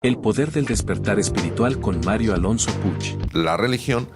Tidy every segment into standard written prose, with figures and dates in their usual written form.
El poder del despertar espiritual con Mario Alonso Puig. La religión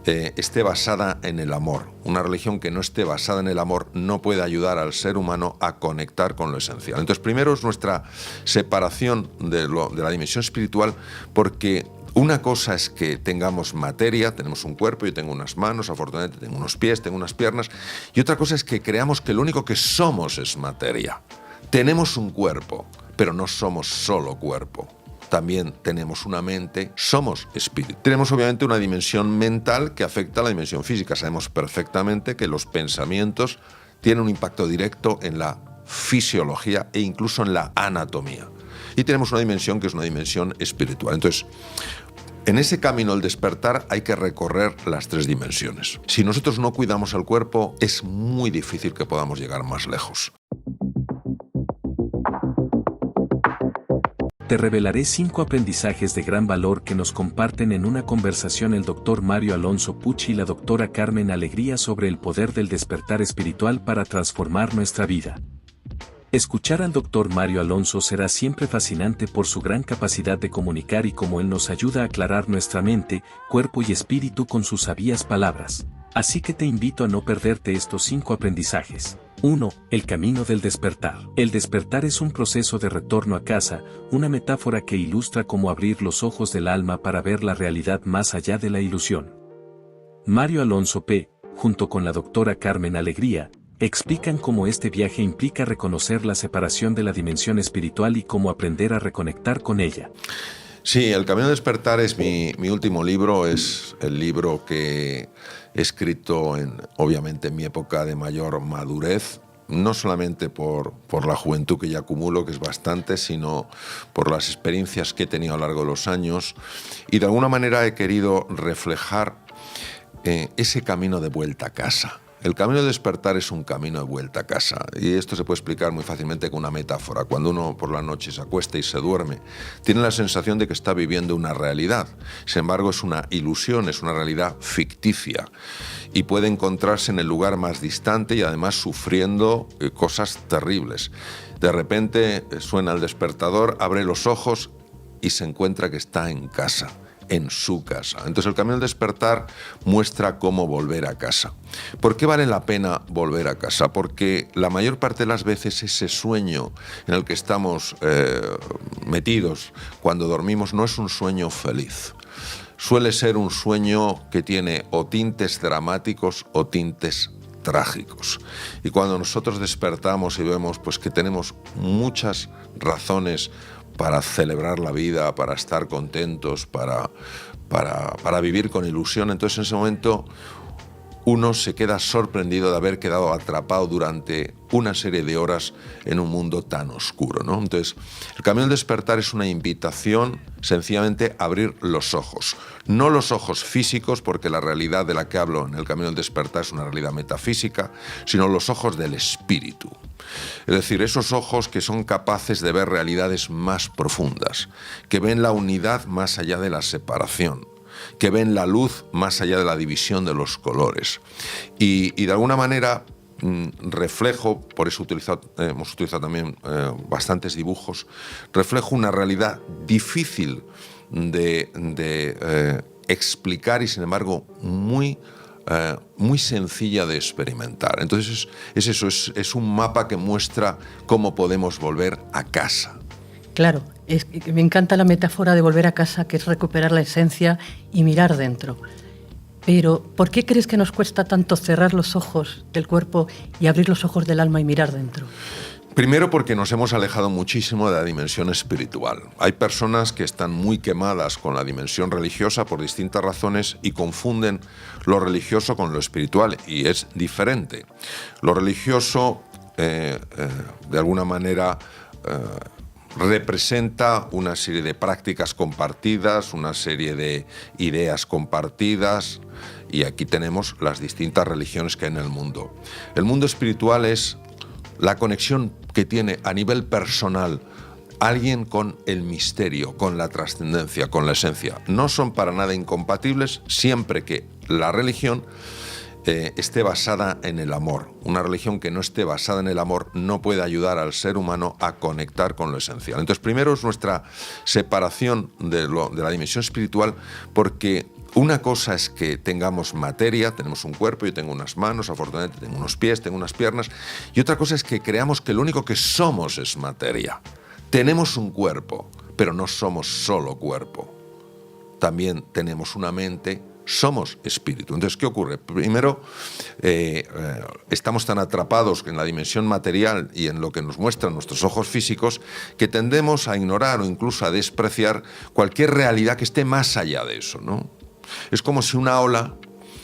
esté basada en el amor. Una religión que no esté basada en el amor no puede ayudar al ser humano a conectar con lo esencial. Entonces, primero es nuestra separación de la dimensión espiritual, porque una cosa es que tengamos materia, tenemos un cuerpo, yo tengo unas manos, afortunadamente tengo unos pies, tengo unas piernas, y otra cosa es que creamos que lo único que somos es materia. Tenemos un cuerpo, pero no somos solo cuerpo. También tenemos una mente, somos espíritu. Tenemos obviamente una dimensión mental que afecta a la dimensión física. Sabemos perfectamente que los pensamientos tienen un impacto directo en la fisiología e incluso en la anatomía. Y tenemos una dimensión que es una dimensión espiritual. Entonces, en ese camino del despertar hay que recorrer las tres dimensiones. Si nosotros no cuidamos el cuerpo, es muy difícil que podamos llegar más lejos. Te revelaré 5 aprendizajes de gran valor que nos comparten en una conversación el Dr. Mario Alonso Puig y la Dra. Carmen Alegría sobre el poder del despertar espiritual para transformar nuestra vida. Escuchar al Dr. Mario Alonso será siempre fascinante por su gran capacidad de comunicar y cómo él nos ayuda a aclarar nuestra mente, cuerpo y espíritu con sus sabias palabras. Así que te invito a no perderte estos 5 aprendizajes. 1. El camino del despertar. El despertar es un proceso de retorno a casa, una metáfora que ilustra cómo abrir los ojos del alma para ver la realidad más allá de la ilusión. Mario Alonso P., junto con la Dra. Carmen Alegría, explican cómo este viaje implica reconocer la separación de la dimensión espiritual y cómo aprender a reconectar con ella. Sí, El Camino del Despertar es mi último libro, es el libro que he escrito obviamente en mi época de mayor madurez, no solamente por la juventud que ya acumulo, que es bastante, sino por las experiencias que he tenido a lo largo de los años, y de alguna manera he querido reflejar ese camino de vuelta a casa. El camino de despertar es un camino de vuelta a casa, y esto se puede explicar muy fácilmente con una metáfora. Cuando uno por la noche se acuesta y se duerme, tiene la sensación de que está viviendo una realidad. Sin embargo, es una ilusión, es una realidad ficticia, y puede encontrarse en el lugar más distante y además sufriendo cosas terribles. De repente suena el despertador, abre los ojos y se encuentra que está en casa, en su casa. Entonces el camino del despertar muestra cómo volver a casa. ¿Por qué vale la pena volver a casa? Porque la mayor parte de las veces ese sueño en el que estamos metidos cuando dormimos no es un sueño feliz. Suele ser un sueño que tiene o tintes dramáticos o tintes trágicos. Y cuando nosotros despertamos y vemos pues, que tenemos muchas razones para celebrar la vida, para estar contentos, para vivir con ilusión, entonces en ese momento uno se queda sorprendido de haber quedado atrapado durante una serie de horas en un mundo tan oscuro, ¿no? Entonces, el camino del despertar es una invitación sencillamente a abrir los ojos. No los ojos físicos, porque la realidad de la que hablo en el camino del despertar es una realidad metafísica, sino los ojos del espíritu. Es decir, esos ojos que son capaces de ver realidades más profundas, que ven la unidad más allá de la separación, que ven la luz más allá de la división de los colores. Y de alguna manera reflejo, por eso hemos utilizado también bastantes dibujos, reflejo una realidad difícil de explicar y sin embargo muy sencilla de experimentar. Entonces es un mapa que muestra cómo podemos volver a casa. Claro, me encanta la metáfora de volver a casa, que es recuperar la esencia y mirar dentro. Pero, ¿por qué crees que nos cuesta tanto cerrar los ojos del cuerpo y abrir los ojos del alma y mirar dentro? Primero porque nos hemos alejado muchísimo de la dimensión espiritual. Hay personas que están muy quemadas con la dimensión religiosa por distintas razones y confunden lo religioso con lo espiritual, y es diferente. Lo religioso, de alguna manera, representa una serie de prácticas compartidas, una serie de ideas compartidas, y aquí tenemos las distintas religiones que hay en el mundo. El mundo espiritual es la conexión que tiene a nivel personal alguien con el misterio, con la trascendencia, con la esencia. No son para nada incompatibles, siempre que la religión esté basada en el amor. Una religión que no esté basada en el amor no puede ayudar al ser humano a conectar con lo esencial. Entonces, primero es nuestra separación de la dimensión espiritual, porque una cosa es que tengamos materia, tenemos un cuerpo, yo tengo unas manos, afortunadamente tengo unos pies, tengo unas piernas, y otra cosa es que creamos que lo único que somos es materia. Tenemos un cuerpo, pero no somos solo cuerpo. También tenemos una mente, somos espíritu. Entonces, ¿qué ocurre? Primero, estamos tan atrapados en la dimensión material y en lo que nos muestran nuestros ojos físicos que tendemos a ignorar o incluso a despreciar cualquier realidad que esté más allá de eso, ¿no? Es como si una ola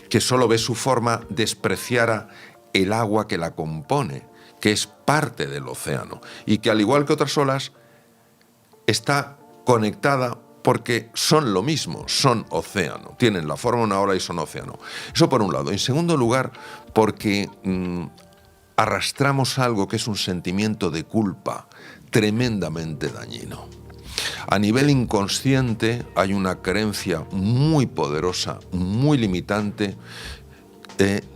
que solo ve su forma despreciara el agua que la compone, que es parte del océano y que, al igual que otras olas, está conectada porque son lo mismo, son océano, tienen la forma de una ola y son océano. Eso por un lado. En segundo lugar, porque arrastramos algo que es un sentimiento de culpa tremendamente dañino. A nivel inconsciente hay una creencia muy poderosa, muy limitante,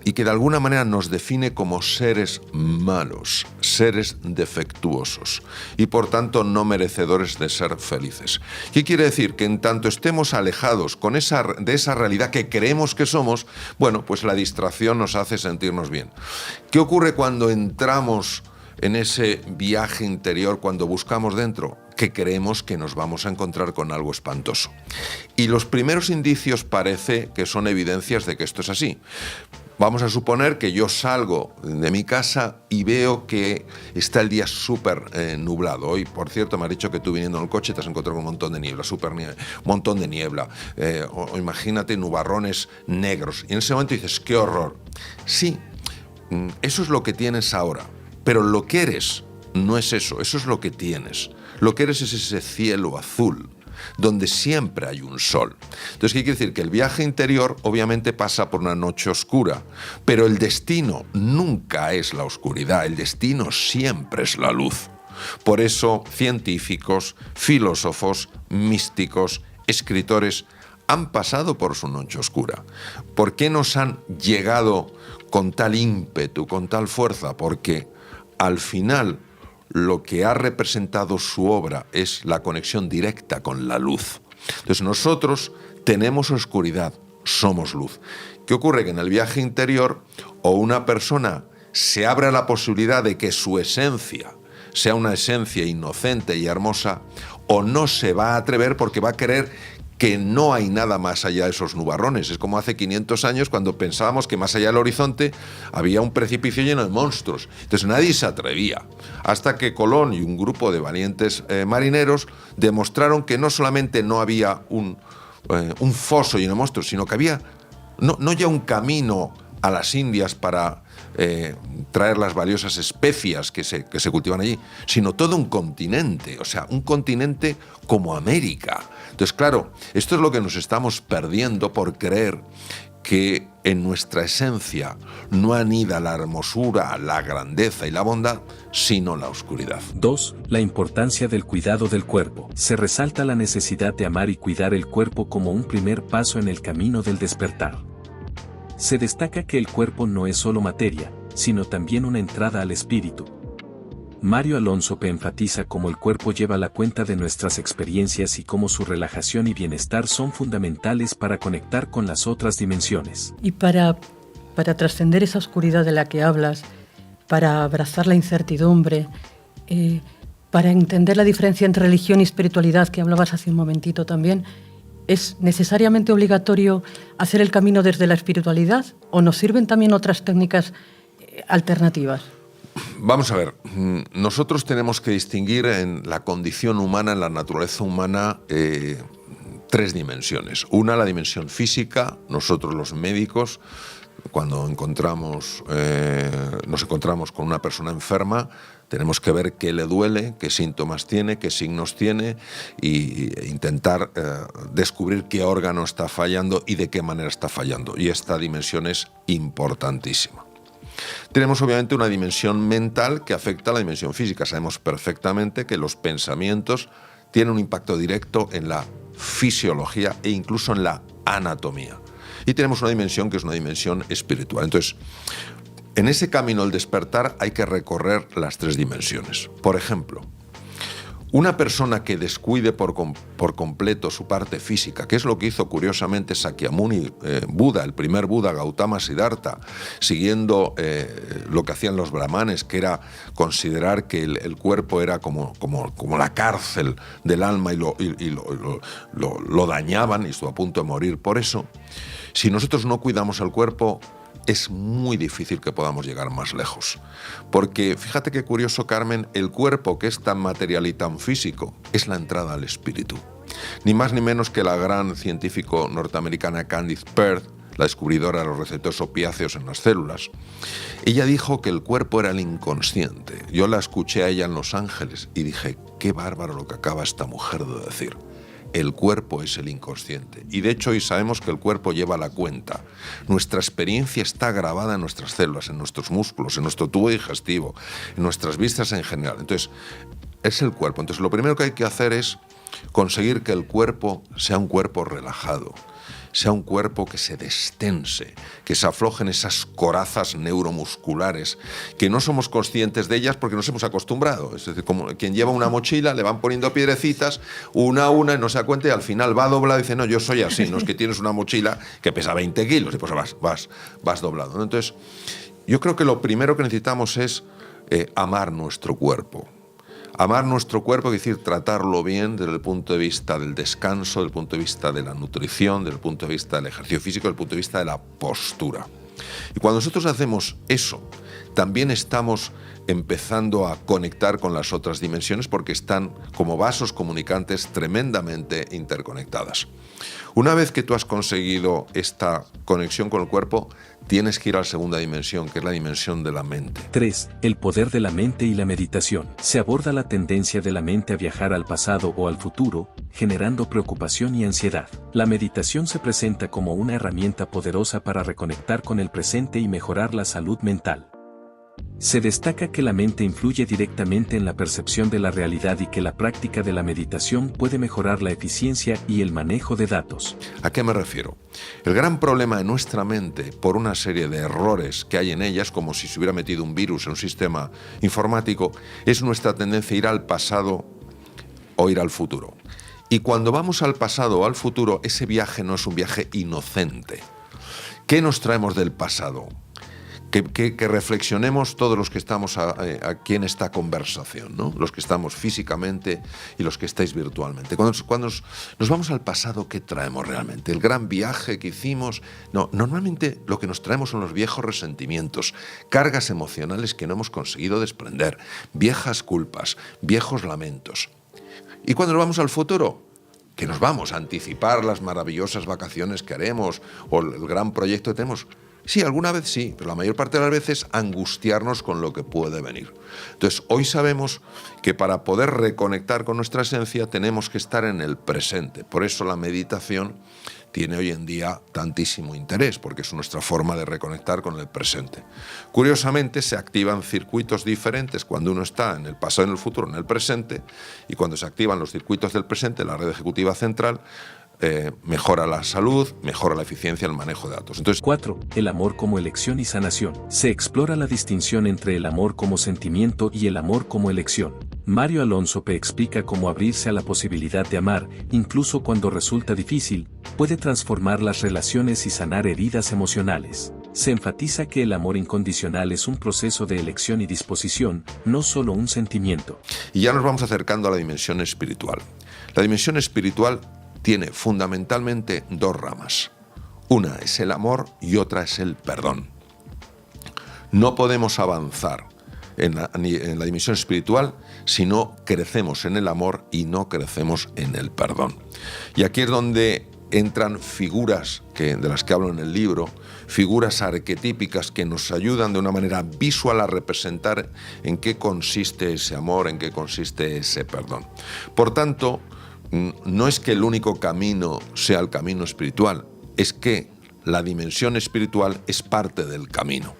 y que de alguna manera nos define como seres malos, seres defectuosos y por tanto no merecedores de ser felices. ¿Qué quiere decir? Que en tanto estemos alejados de esa realidad que creemos que somos, bueno, pues la distracción nos hace sentirnos bien. ¿Qué ocurre cuando entramos en ese viaje interior, cuando buscamos dentro? Que creemos que nos vamos a encontrar con algo espantoso. Y los primeros indicios parece que son evidencias de que esto es así. Vamos a suponer que yo salgo de mi casa y veo que está el día súper nublado. Hoy, por cierto, me has dicho que tú viniendo en el coche te has encontrado con un montón de niebla, un montón de niebla. O imagínate nubarrones negros. Y en ese momento dices, ¡qué horror! Sí, eso es lo que tienes ahora. Pero lo que eres no es eso, eso es lo que tienes. Lo que eres es ese cielo azul, donde siempre hay un sol. Entonces, ¿qué quiere decir? Que el viaje interior obviamente pasa por una noche oscura, pero el destino nunca es la oscuridad, el destino siempre es la luz. Por eso, científicos, filósofos, místicos, escritores han pasado por su noche oscura. ¿Por qué nos han llegado con tal ímpetu, con tal fuerza? Porque al final lo que ha representado su obra es la conexión directa con la luz. Entonces nosotros tenemos oscuridad, somos luz. ¿Qué ocurre? Que en el viaje interior o una persona se abre a la posibilidad de que su esencia sea una esencia inocente y hermosa, o no se va a atrever porque va a creer que no hay nada más allá de esos nubarrones. Es como hace 500 años cuando pensábamos que más allá del horizonte había un precipicio lleno de monstruos. Entonces nadie se atrevía. Hasta que Colón y un grupo de valientes marineros demostraron que no solamente no había un foso lleno de monstruos, sino que había no ya un camino a las Indias para traer las valiosas especias que se cultivan allí, sino todo un continente, o sea, un continente como América. Entonces, claro, esto es lo que nos estamos perdiendo por creer que en nuestra esencia no anida la hermosura, la grandeza y la bondad, sino la oscuridad. 2. La importancia del cuidado del cuerpo. Se resalta la necesidad de amar y cuidar el cuerpo como un primer paso en el camino del despertar. Se destaca que el cuerpo no es solo materia, sino también una entrada al espíritu. Mario Alonso enfatiza cómo el cuerpo lleva la cuenta de nuestras experiencias y cómo su relajación y bienestar son fundamentales para conectar con las otras dimensiones. Y para trascender esa oscuridad de la que hablas, para abrazar la incertidumbre, para entender la diferencia entre religión y espiritualidad que hablabas hace un momentito también, ¿es necesariamente obligatorio hacer el camino desde la espiritualidad o nos sirven también otras técnicas alternativas? Vamos a ver, nosotros tenemos que distinguir en la condición humana, en la naturaleza humana, tres dimensiones. Una, la dimensión física. Nosotros los médicos, cuando nos encontramos con una persona enferma, tenemos que ver qué le duele, qué síntomas tiene, qué signos tiene e intentar descubrir qué órgano está fallando y de qué manera está fallando. Y esta dimensión es importantísima. Tenemos obviamente una dimensión mental que afecta a la dimensión física. Sabemos perfectamente que los pensamientos tienen un impacto directo en la fisiología e incluso en la anatomía. y tenemos una dimensión que es una dimensión espiritual. Entonces, en ese camino del despertar hay que recorrer las 3 dimensiones. Por ejemplo, una persona que descuide por completo su parte física, que es lo que hizo curiosamente Sakyamuni Buda, el primer Buda, Gautama Siddhartha, siguiendo lo que hacían los brahmanes, que era considerar que el cuerpo era como la cárcel del alma y lo dañaban y estuvo a punto de morir. Por eso, si nosotros no cuidamos el cuerpo, es muy difícil que podamos llegar más lejos. Porque fíjate qué curioso, Carmen, el cuerpo, que es tan material y tan físico, es la entrada al espíritu. Ni más ni menos que la gran científico norteamericana Candice Pert, la descubridora de los receptores opiáceos en las células, ella dijo que el cuerpo era el inconsciente. Yo la escuché a ella en Los Ángeles y dije, qué bárbaro lo que acaba esta mujer de decir. El cuerpo es el inconsciente. Y de hecho hoy sabemos que el cuerpo lleva la cuenta. Nuestra experiencia está grabada en nuestras células, en nuestros músculos, en nuestro tubo digestivo, en nuestras vistas en general. Entonces, es el cuerpo. Entonces, lo primero que hay que hacer es conseguir que el cuerpo sea un cuerpo relajado, sea un cuerpo que se destense, que se aflojen esas corazas neuromusculares, que no somos conscientes de ellas porque nos hemos acostumbrado. Es decir, como quien lleva una mochila, le van poniendo piedrecitas, una a una, y no se da cuenta, y al final va doblado y dice, no, yo soy así, no es que tienes una mochila que pesa 20 kilos, y pues vas doblado, ¿no? Entonces, yo creo que lo primero que necesitamos es amar nuestro cuerpo. Amar nuestro cuerpo quiere decir tratarlo bien desde el punto de vista del descanso, desde el punto de vista de la nutrición, desde el punto de vista del ejercicio físico, desde el punto de vista de la postura. Y cuando nosotros hacemos eso, también estamos empezando a conectar con las otras dimensiones porque están como vasos comunicantes tremendamente interconectadas. Una vez que tú has conseguido esta conexión con el cuerpo, tienes que ir a la segunda dimensión, que es la dimensión de la mente. 3. El poder de la mente y la meditación. Se aborda la tendencia de la mente a viajar al pasado o al futuro, generando preocupación y ansiedad. La meditación se presenta como una herramienta poderosa para reconectar con el presente y mejorar la salud mental. Se destaca que la mente influye directamente en la percepción de la realidad y que la práctica de la meditación puede mejorar la eficiencia y el manejo de datos. ¿A qué me refiero? El gran problema de nuestra mente, por una serie de errores que hay en ellas, como si se hubiera metido un virus en un sistema informático, es nuestra tendencia a ir al pasado o ir al futuro. Y cuando vamos al pasado o al futuro, ese viaje no es un viaje inocente. ¿Qué nos traemos del pasado? Que reflexionemos todos los que estamos aquí en esta conversación, ¿no? Los que estamos físicamente y los que estáis virtualmente. Cuando nos vamos al pasado, ¿qué traemos realmente? ¿El gran viaje que hicimos? No, normalmente lo que nos traemos son los viejos resentimientos, cargas emocionales que no hemos conseguido desprender, viejas culpas, viejos lamentos. ¿Y cuando nos vamos al futuro? Que nos vamos a anticipar las maravillosas vacaciones que haremos o el gran proyecto que tenemos. Sí, alguna vez sí, pero la mayor parte de las veces angustiarnos con lo que puede venir. Entonces, hoy sabemos que para poder reconectar con nuestra esencia tenemos que estar en el presente. Por eso la meditación tiene hoy en día tantísimo interés, porque es nuestra forma de reconectar con el presente. Curiosamente, se activan circuitos diferentes cuando uno está en el pasado, en el futuro, en el presente, y cuando se activan los circuitos del presente, la red ejecutiva central, mejora la salud, mejora la eficiencia en el manejo de datos. Entonces, 4. El amor como elección y sanación. Se explora la distinción entre el amor como sentimiento y el amor como elección. Mario Alonso P. explica cómo abrirse a la posibilidad de amar, incluso cuando resulta difícil, puede transformar las relaciones y sanar heridas emocionales. Se enfatiza que el amor incondicional es un proceso de elección y disposición, no solo un sentimiento. Y ya nos vamos acercando a la dimensión espiritual. La dimensión espiritual tiene fundamentalmente 2 ramas. Una es el amor y otra es el perdón. No podemos avanzar en la dimensión espiritual si no crecemos en el amor y no crecemos en el perdón. Y aquí es donde entran figuras de las que hablo en el libro, figuras arquetípicas que nos ayudan de una manera visual a representar en qué consiste ese amor, en qué consiste ese perdón. Por tanto, no es que el único camino sea el camino espiritual, es que la dimensión espiritual es parte del camino.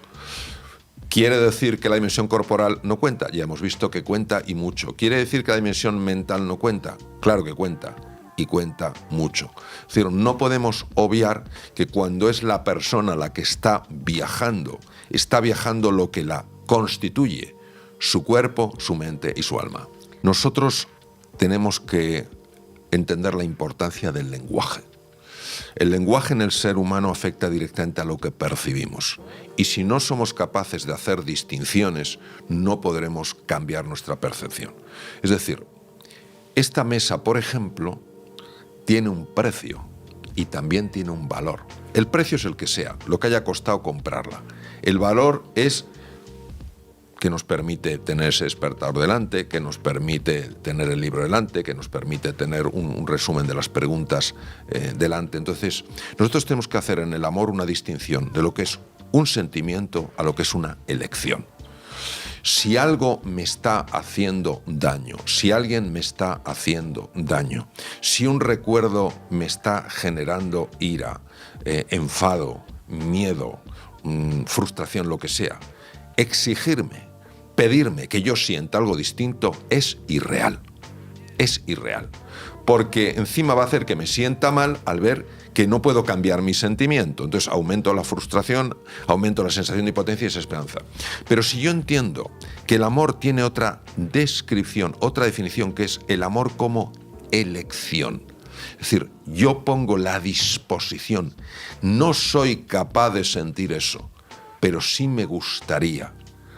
¿Quiere decir que la dimensión corporal no cuenta? Ya hemos visto que cuenta y mucho. ¿Quiere decir que la dimensión mental no cuenta? Claro que cuenta. y cuenta mucho. Es decir, no podemos obviar que cuando es la persona la que está viajando lo que la constituye, su cuerpo, su mente y su alma. Nosotros tenemos que entender la importancia del lenguaje. El lenguaje en el ser humano afecta directamente a lo que percibimos. Y si no somos capaces de hacer distinciones, no podremos cambiar nuestra percepción. Es decir, esta mesa, por ejemplo, tiene un precio y también tiene un valor. El precio es el que sea, lo que haya costado comprarla. El valor es que nos permite tener ese despertador delante, que nos permite tener el libro delante, que nos permite tener un resumen de las preguntas delante. Entonces, nosotros tenemos que hacer en el amor una distinción de lo que es un sentimiento a lo que es una elección. Si algo me está haciendo daño, si alguien me está haciendo daño, si un recuerdo me está generando ira, enfado, miedo, frustración, lo que sea, exigirme, pedirme que yo sienta algo distinto es irreal. Es irreal. Porque encima va a hacer que me sienta mal al ver que no puedo cambiar mi sentimiento. Entonces aumento la frustración, aumento la sensación de impotencia y desesperanza. Pero si yo entiendo que el amor tiene otra descripción, otra definición, que es el amor como elección. Es decir, yo pongo la disposición. No soy capaz de sentir eso, pero sí me gustaría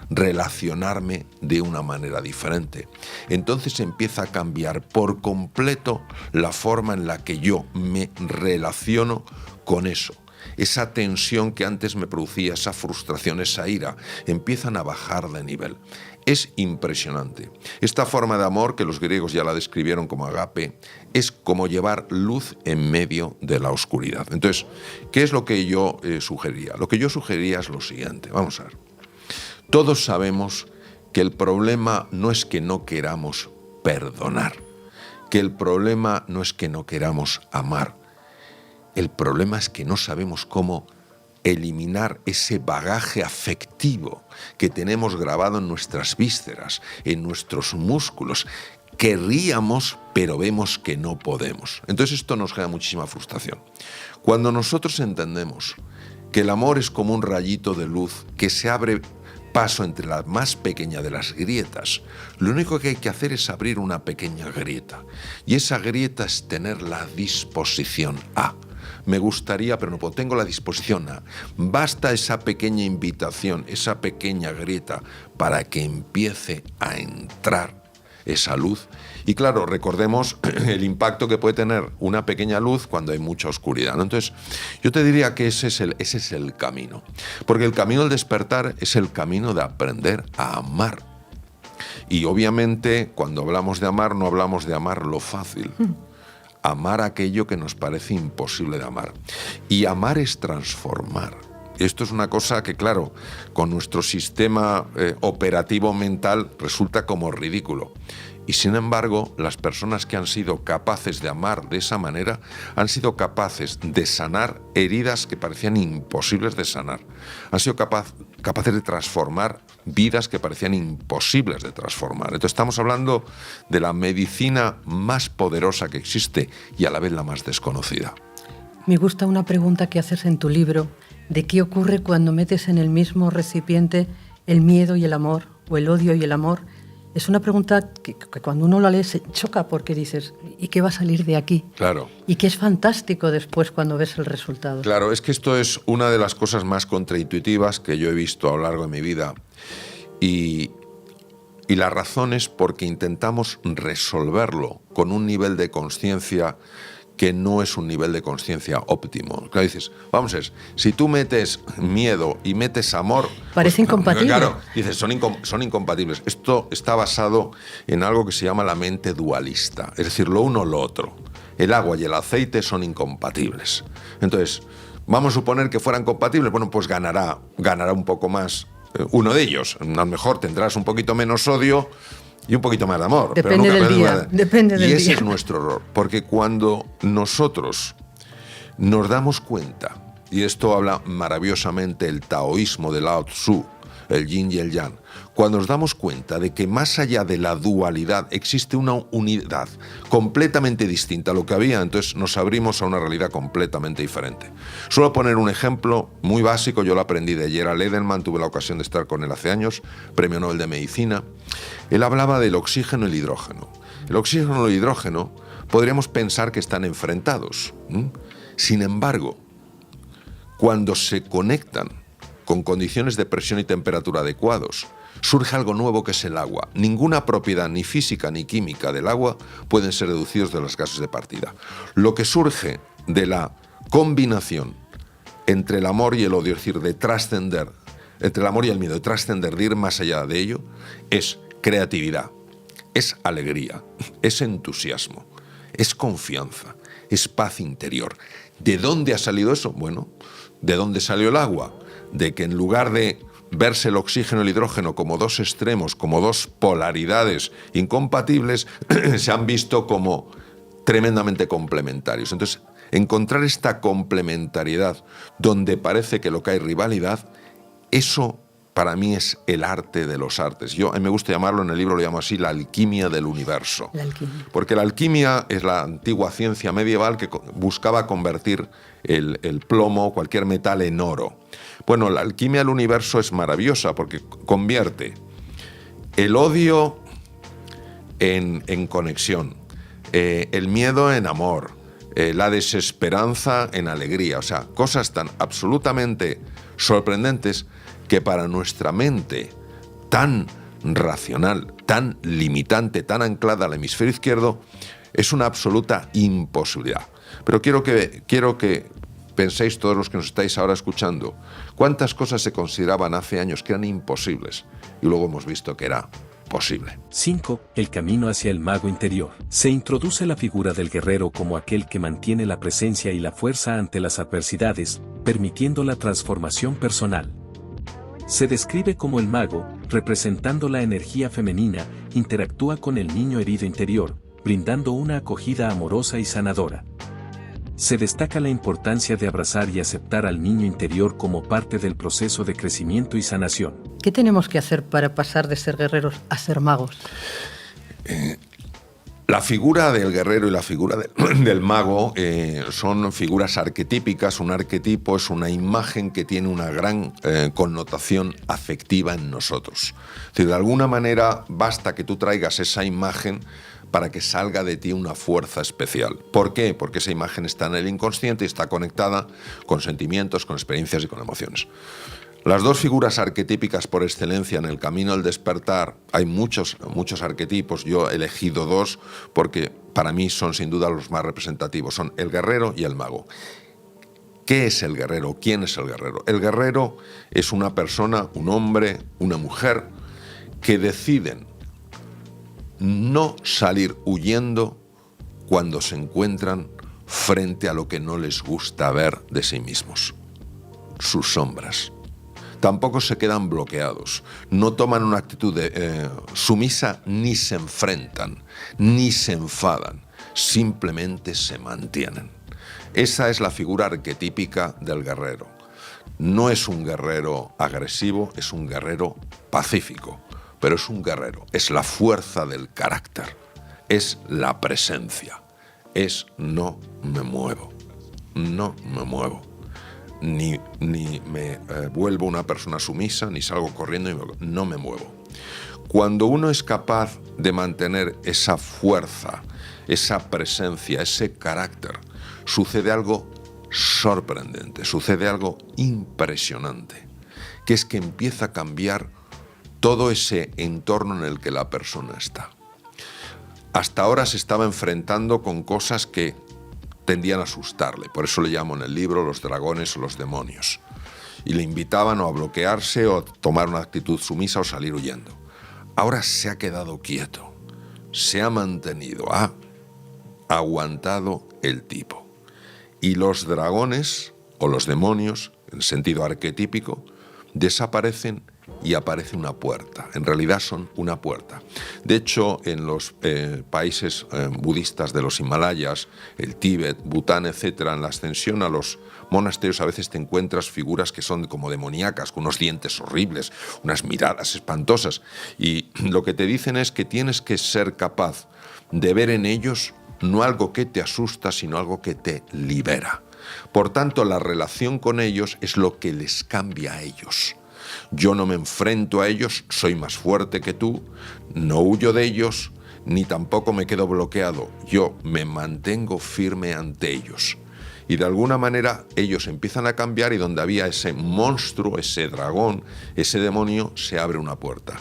relacionarme de una manera diferente. Entonces empieza a cambiar por completo la forma en la que yo me relaciono con eso. Esa tensión que antes me producía, esa frustración, esa ira, empiezan a bajar de nivel. Es impresionante. Esta forma de amor, que los griegos ya la describieron como agape, es como llevar luz en medio de la oscuridad. Entonces, ¿qué es lo que yo sugeriría? Lo que yo sugeriría es lo siguiente. Vamos a ver. Todos sabemos que el problema no es que no queramos perdonar, que el problema no es que no queramos amar. El problema es que no sabemos cómo eliminar ese bagaje afectivo que tenemos grabado en nuestras vísceras, en nuestros músculos. Querríamos, pero vemos que no podemos. Entonces esto nos genera muchísima frustración. Cuando nosotros entendemos que el amor es como un rayito de luz que se abre paso entre la más pequeña de las grietas, lo único que hay que hacer es abrir una pequeña grieta. Y esa grieta es tener la disposición a. Me gustaría, pero no puedo. Tengo la disposición a. Basta esa pequeña invitación, esa pequeña grieta, para que empiece a entrar esa luz. Y claro, recordemos el impacto que puede tener una pequeña luz cuando hay mucha oscuridad, ¿no? Entonces, yo te diría que ese es el camino. Porque el camino del despertar es el camino de aprender a amar. Y obviamente, cuando hablamos de amar, no hablamos de amar lo fácil. Amar aquello que nos parece imposible de amar. Y amar es transformar. Esto es una cosa que, claro, con nuestro sistema operativo mental resulta como ridículo. Y sin embargo, las personas que han sido capaces de amar de esa manera han sido capaces de sanar heridas que parecían imposibles de sanar. Han sido capaces de transformar vidas que parecían imposibles de transformar. Entonces estamos hablando de la medicina más poderosa que existe y a la vez la más desconocida. Me gusta una pregunta que haces en tu libro, de qué ocurre cuando metes en el mismo recipiente el miedo y el amor, o el odio y el amor. Es una pregunta que cuando uno la lee se choca porque dices, ¿y qué va a salir de aquí? Claro. Y que es fantástico después cuando ves el resultado. Claro, es que esto es una de las cosas más contraintuitivas que yo he visto a lo largo de mi vida. Y la razón es porque intentamos resolverlo con un nivel de conciencia que no es un nivel de conciencia óptimo. Claro, dices, vamos a ver, si tú metes miedo y metes amor... Parece incompatible. Claro, dices, son incompatibles. Esto está basado en algo que se llama la mente dualista, es decir, lo uno o lo otro. El agua y el aceite son incompatibles. Entonces, vamos a suponer que fueran compatibles, bueno, pues ganará un poco más uno de ellos. A lo mejor tendrás un poquito menos odio y un poquito más de amor. Depende del día. Y ese es nuestro error. Porque cuando nosotros nos damos cuenta, y esto habla maravillosamente el taoísmo de Lao Tzu, el yin y el yang, cuando nos damos cuenta de que más allá de la dualidad existe una unidad completamente distinta a lo que había, entonces nos abrimos a una realidad completamente diferente. Suelo poner un ejemplo muy básico, yo lo aprendí de Gerald Edelman, tuve la ocasión de estar con él hace años, Premio Nobel de Medicina. Él hablaba del oxígeno y el hidrógeno. El oxígeno y el hidrógeno podríamos pensar que están enfrentados. Sin embargo, cuando se conectan con condiciones de presión y temperatura adecuados, surge algo nuevo que es el agua. Ninguna propiedad, ni física ni química del agua, pueden ser deducidos de los gases de partida. Lo que surge de la combinación entre el amor y el odio, es decir, de trascender, entre el amor y el miedo, de trascender, de ir más allá de ello, es creatividad, es alegría, es entusiasmo, es confianza, es paz interior. ¿De dónde ha salido eso? Bueno, ¿de dónde salió el agua? De que en lugar de verse el oxígeno y el hidrógeno como dos extremos, como dos polaridades incompatibles, se han visto como tremendamente complementarios. Entonces, encontrar esta complementariedad donde parece que lo que hay rivalidad, eso para mí es el arte de los artes. A mí me gusta llamarlo, en el libro lo llamo así, la alquimia del universo. La alquimia. Porque la alquimia es la antigua ciencia medieval que buscaba convertir el plomo, cualquier metal, en oro. Bueno, la alquimia del universo es maravillosa porque convierte el odio en conexión, el miedo en amor, la desesperanza en alegría. O sea, cosas tan absolutamente sorprendentes que para nuestra mente tan racional, tan limitante, tan anclada al hemisferio izquierdo, es una absoluta imposibilidad. Pero quiero que penséis, todos los que nos estáis ahora escuchando, cuántas cosas se consideraban hace años que eran imposibles y luego hemos visto que era posible. 5. El camino hacia el mago interior. Se introduce la figura del guerrero como aquel que mantiene la presencia y la fuerza ante las adversidades, permitiendo la transformación personal. Se describe como el mago, representando la energía femenina, interactúa con el niño herido interior, brindando una acogida amorosa y sanadora. Se destaca la importancia de abrazar y aceptar al niño interior como parte del proceso de crecimiento y sanación. ¿Qué tenemos que hacer para pasar de ser guerreros a ser magos? La figura del guerrero y la figura del mago son figuras arquetípicas. Un arquetipo es una imagen que tiene una gran connotación afectiva en nosotros. Es decir, de alguna manera basta que tú traigas esa imagen para que salga de ti una fuerza especial. ¿Por qué? Porque esa imagen está en el inconsciente y está conectada con sentimientos, con experiencias y con emociones. Las dos figuras arquetípicas por excelencia en el camino del despertar, hay muchos arquetipos, yo he elegido dos porque para mí son sin duda los más representativos, son el guerrero y el mago. ¿Qué es el guerrero? ¿Quién es el guerrero? El guerrero es una persona, un hombre, una mujer, que deciden no salir huyendo cuando se encuentran frente a lo que no les gusta ver de sí mismos, sus sombras. Tampoco se quedan bloqueados, no toman una actitud sumisa, ni se enfrentan, ni se enfadan, simplemente se mantienen. Esa es la figura arquetípica del guerrero. No es un guerrero agresivo, es un guerrero pacífico, pero es un guerrero, es la fuerza del carácter, es la presencia, es no me muevo, no me muevo. Ni me vuelvo una persona sumisa, ni salgo corriendo, no me muevo. Cuando uno es capaz de mantener esa fuerza, esa presencia, ese carácter, sucede algo sorprendente, sucede algo impresionante, que es que empieza a cambiar todo ese entorno en el que la persona está. Hasta ahora se estaba enfrentando con cosas que tendían a asustarle, por eso le llamo en el libro los dragones o los demonios, y le invitaban o a bloquearse o a tomar una actitud sumisa o salir huyendo. Ahora se ha quedado quieto, se ha mantenido, ha aguantado el tipo. Y los dragones o los demonios, en sentido arquetípico, desaparecen y aparece una puerta. En realidad son una puerta. De hecho, en los países budistas de los Himalayas, el Tíbet, Bután, etc., en la ascensión a los monasterios a veces te encuentras figuras que son como demoníacas, con unos dientes horribles, unas miradas espantosas. Y lo que te dicen es que tienes que ser capaz de ver en ellos no algo que te asusta, sino algo que te libera. Por tanto, la relación con ellos es lo que les cambia a ellos. Yo no me enfrento a ellos, soy más fuerte que tú, no huyo de ellos, ni tampoco me quedo bloqueado. Yo me mantengo firme ante ellos. Y de alguna manera ellos empiezan a cambiar y donde había ese monstruo, ese dragón, ese demonio, se abre una puerta.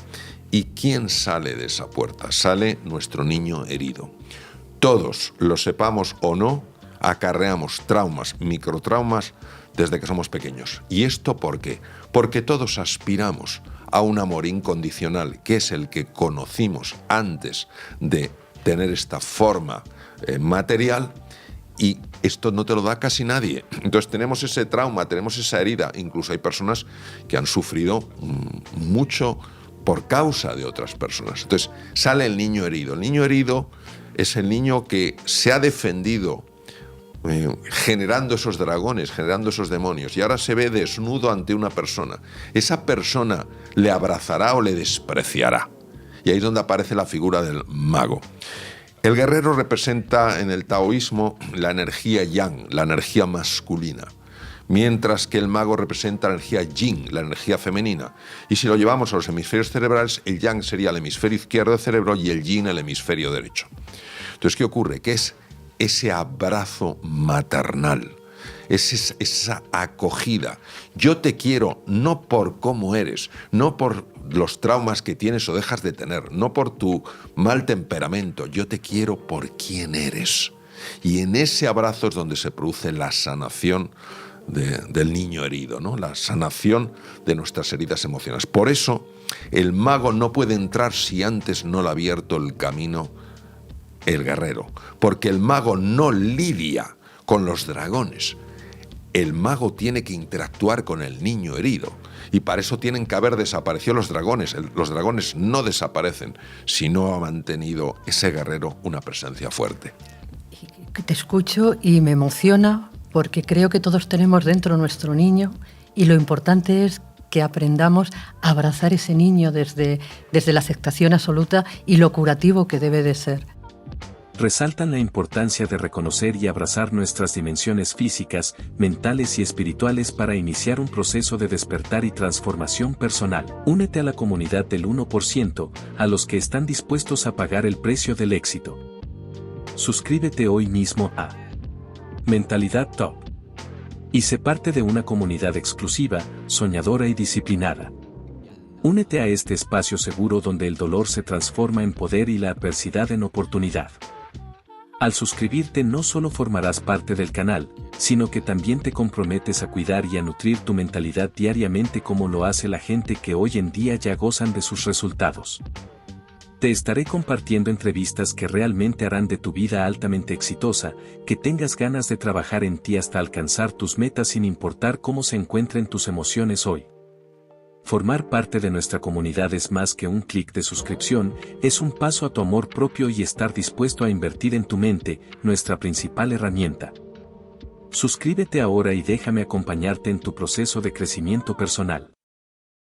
¿Y quién sale de esa puerta? Sale nuestro niño herido. Todos, lo sepamos o no, acarreamos traumas, microtraumas, desde que somos pequeños. ¿Y esto por qué? Porque todos aspiramos a un amor incondicional, que es el que conocimos antes de tener esta forma material, y esto no te lo da casi nadie. Entonces tenemos ese trauma, tenemos esa herida. Incluso hay personas que han sufrido mucho por causa de otras personas. Entonces sale el niño herido. El niño herido es el niño que se ha defendido generando esos dragones, generando esos demonios, y ahora se ve desnudo ante una persona. Esa persona le abrazará o le despreciará. Y ahí es donde aparece la figura del mago. El guerrero representa en el taoísmo la energía yang, la energía masculina, mientras que el mago representa la energía yin, la energía femenina. Y si lo llevamos a los hemisferios cerebrales, el yang sería el hemisferio izquierdo del cerebro y el yin el hemisferio derecho. Entonces, ¿qué ocurre? Que es ese abrazo maternal, es esa acogida. Yo te quiero no por cómo eres, no por los traumas que tienes o dejas de tener, no por tu mal temperamento, yo te quiero por quién eres. Y en ese abrazo es donde se produce la sanación del niño herido, ¿no? La sanación de nuestras heridas emocionales. Por eso el mago no puede entrar si antes no le ha abierto el camino el guerrero, porque el mago no lidia con los dragones. El mago tiene que interactuar con el niño herido, y para eso tienen que haber desaparecido los dragones. Los dragones no desaparecen si no ha mantenido ese guerrero una presencia fuerte. Te escucho y me emociona, porque creo que todos tenemos dentro nuestro niño, y lo importante es que aprendamos a abrazar ese niño desde la aceptación absoluta y lo curativo que debe de ser. Resaltan la importancia de reconocer y abrazar nuestras dimensiones físicas, mentales y espirituales para iniciar un proceso de despertar y transformación personal. Únete a la comunidad del 1%, a los que están dispuestos a pagar el precio del éxito. Suscríbete hoy mismo a Mentalidad Top y sé parte de una comunidad exclusiva, soñadora y disciplinada. Únete a este espacio seguro donde el dolor se transforma en poder y la adversidad en oportunidad. Al suscribirte no solo formarás parte del canal, sino que también te comprometes a cuidar y a nutrir tu mentalidad diariamente como lo hace la gente que hoy en día ya gozan de sus resultados. Te estaré compartiendo entrevistas que realmente harán de tu vida altamente exitosa, que tengas ganas de trabajar en ti hasta alcanzar tus metas sin importar cómo se encuentren tus emociones hoy. Formar parte de nuestra comunidad es más que un clic de suscripción, es un paso a tu amor propio y estar dispuesto a invertir en tu mente, nuestra principal herramienta. Suscríbete ahora y déjame acompañarte en tu proceso de crecimiento personal.